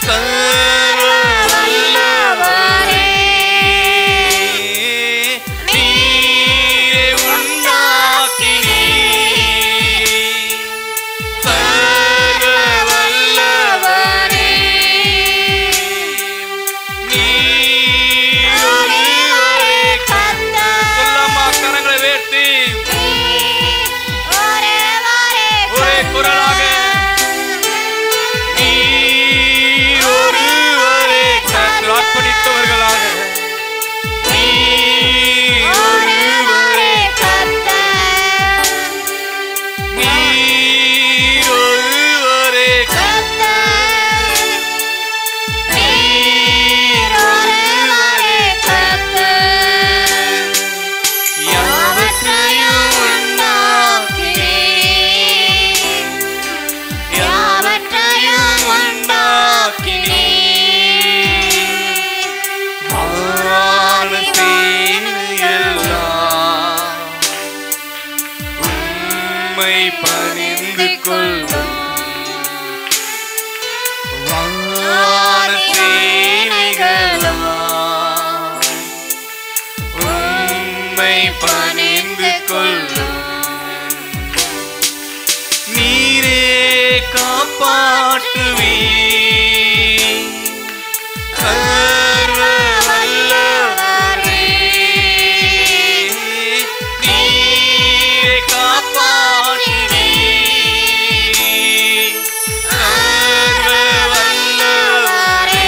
சர்வ வல்லவர் பணிந்து கொள்ளும் வான சேனைகளும் உம்மை பணிந்து கொள்ளும். நீரே காப்பாற்றுவீர் சர்வ வல்லவரே. நீரே காப்பாற்றுவீர் சர்வ வல்லவரே.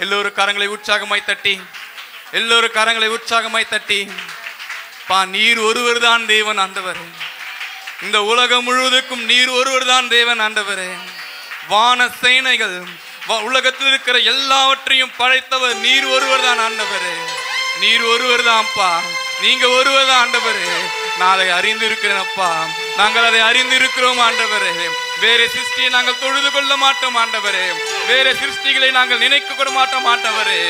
எல்லோரும் கரங்களை உற்சாகமாய் தட்டி, எல்லோரும் கரங்களை உற்சாகமாய் தட்டி, பா நீர் ஒருவர் தான் தேவன் ஆண்டவரே. இந்த உலகம் முழுவதுக்கும் நீர் ஒருவர் தான் தேவன் ஆண்டவரே. வான சேனைகள் உலகத்தில் இருக்கிற எல்லாவற்றையும் படைத்தவர் நீர் ஒருவர் தான் ஆண்டவரே. நீர் ஒருவர் தான்ப்பா, நீங்க ஒருவர் தான் ஆண்டவரே. நான் அதை அறிந்திருக்கிறேன் அப்பா, நாங்கள் அதை அறிந்திருக்கிறோம் ஆண்டவரே. வேற சிருஷ்டியை நாங்கள் தொழுது கொள்ள மாட்டோம் ஆண்டவரே. வேற சிருஷ்டிகளை நாங்கள் நினைக்க கூட மாட்டோம் ஆண்டவரே.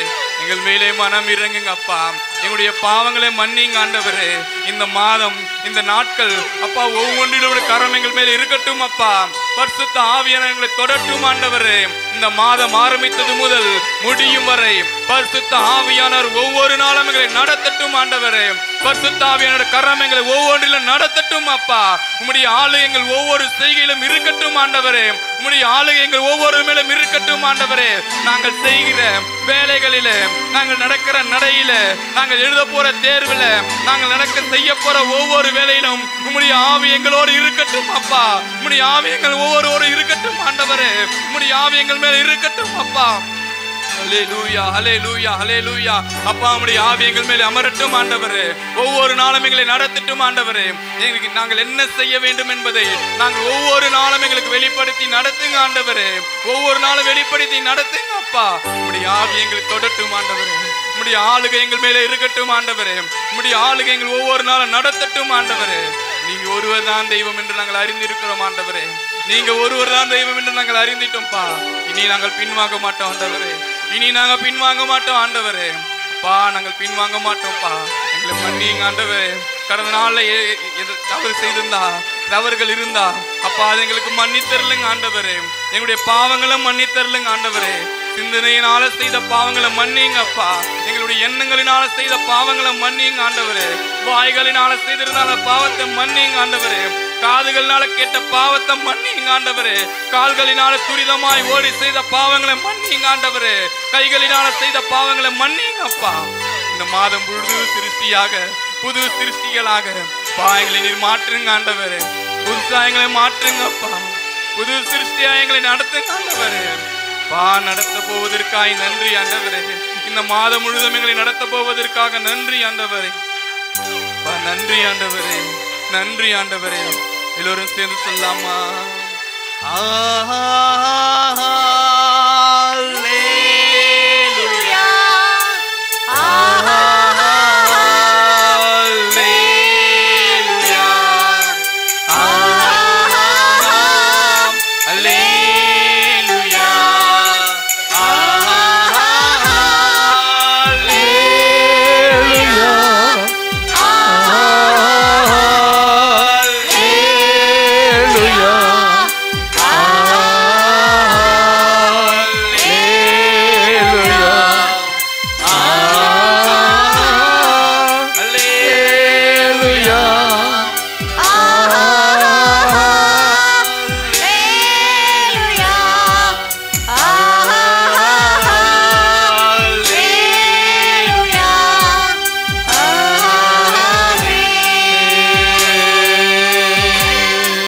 எங்கள் மேலே மனம் இறங்குங்க அப்பா, எங்களுடைய பாவங்களை மன்னிங்க ஆண்டவரே. இந்த மாதம் இந்த நாட்கள் அப்பா ஒவ்வொன்றிலோட கரம் எங்கள் மேலே இருக்கட்டும் அப்பா. பரிசுத்த ஆவியானவர் எங்களை தொடட்டும் ஆண்டவரே. இந்த மாதம் ஆரம்பித்தது முதல் முடியும் வரை பரிசுத்த ஆவியானவர் ஒவ்வொரு நாளும் எங்களை நடத்தட்டும் ஆண்டவரே. பரிசுத்த ஆவியானவர் கரம் எங்களை ஒவ்வொன்றிலும் நடத்தட்டும் அப்பா. உம்முடைய ஆளுகை எங்கள் ஒவ்வொரு செய்கையிலும் இருக்கட்டும் ஆண்டவரே. உம்முடைய ஆளுகை எங்கள் ஒவ்வொரு மேலும் இருக்கட்டும் ஆண்டவரே. நாங்கள் செய்கிற வேலைகளிலே, நாங்கள் நடக்கிற நடையில, நாங்கள் எழுத போற தேர்வுல, நாங்கள் நடக்க செய்ய போற ஒவ்வொரு வேலையிலும் உம்முடைய ஆவி எங்களோடு இருக்கட்டும் அப்பா. உம்முடைய ஆவி எங்கள் ஒவ்வொருவரும் இருக்கட்டும் ஆண்டவரே. உம்முடைய ஆவி எங்கள் மேல இருக்கட்டும் அப்பா. ஹல்லேலூயா ஹல்லேலூயா ஹல்லேலூயா. அப்பா உம்முடைய ஆவி எங்கள் மேலே அமரட்டும் ஆண்டவரே. ஒவ்வொரு நாளும் எங்களை நடத்தட்டும் ஆண்டவரே. நாங்கள் என்ன செய்ய வேண்டும் என்பதை நாங்கள் ஒவ்வொரு நாளும் எங்களுக்கு வெளிப்படுத்தி நடத்துங்க ஆண்டவரே. ஒவ்வொரு நாளும் வெளிப்படுத்தி நடத்துங்க அப்பா. உம்முடைய ஆவி எங்களுக்கு தொடட்டும் ஆண்டவரே. உம்முடைய ஆளுகை எங்கள் மேலே இருக்கட்டும் ஆண்டவரே. உம்முடைய ஆளுகை எங்கள் ஒவ்வொரு நாளும் நடத்தட்டும் ஆண்டவரே. நீங்க ஒருவர் தான் தெய்வம் என்று நாங்கள் அறிந்திருக்கிறோம் ஆண்டவரே. நீங்க ஒருவர் தான் தெய்வம் என்று நாங்கள் அறிந்திட்டோம்ப்பா. இனி நாங்கள் பின்வாங்க மாட்டோம் ஆண்டவரே. இனி நாங்க பின்வாங்க மாட்டோம் ஆண்டவரே. அப்பா நாங்கள் பின்வாங்க மாட்டோம்ப்பா. எங்களை மன்னிங்க ஆண்டவரே. கடந்த நாள்ல தவறு செய்திருந்தா, தவறுகள் இருந்தா அப்பா அது எங்களுக்கு மன்னித்தரலுங்க ஆண்டவரே. எங்களுடைய பாவங்களை மன்னித்தரலுங்க ஆண்டவரே. சிந்தனையினால செய்த பாவங்களை மன்னிங்க அப்பா. எங்களுடைய எண்ணங்களினால செய்த பாவங்களை மன்னிங்க ஆண்டவரே. வாய்களினால செய்திருந்தால பாவத்தை மன்னிங்க ஆண்டவரே. காதுகளினால கேட்ட பாவத்தை மன்னிங்க ஆண்டவரே. கால்களினால துரிதமாய் ஓடி செய்த பாவங்களை மன்னிங்க ஆண்டவரே. கைகளினால செய்த பாவங்களை மன்னிங்க அப்பா. இந்த மாதம் புது சிருஷ்டியாக, புது சிருஷ்டிகளாக எங்களை நீர் மாற்றுங்க ஆண்டவரே. புதுசா எங்களை மாற்றுங்க அப்பா. புது சிருஷ்டியா எங்களை நடத்துங்க ஆண்டவரே. நடத்த போவதற்காக நன்றி ஆண்டவரே. இந்த மாதம் முழுவதும் எங்களை நடத்த போவதற்காக நன்றி ஆண்டவரே. நன்றி ஆண்டவரே, நன்றி ஆண்டவரே. எல்லோரும் சேர்ந்து சொல்லாமா? ஆஹா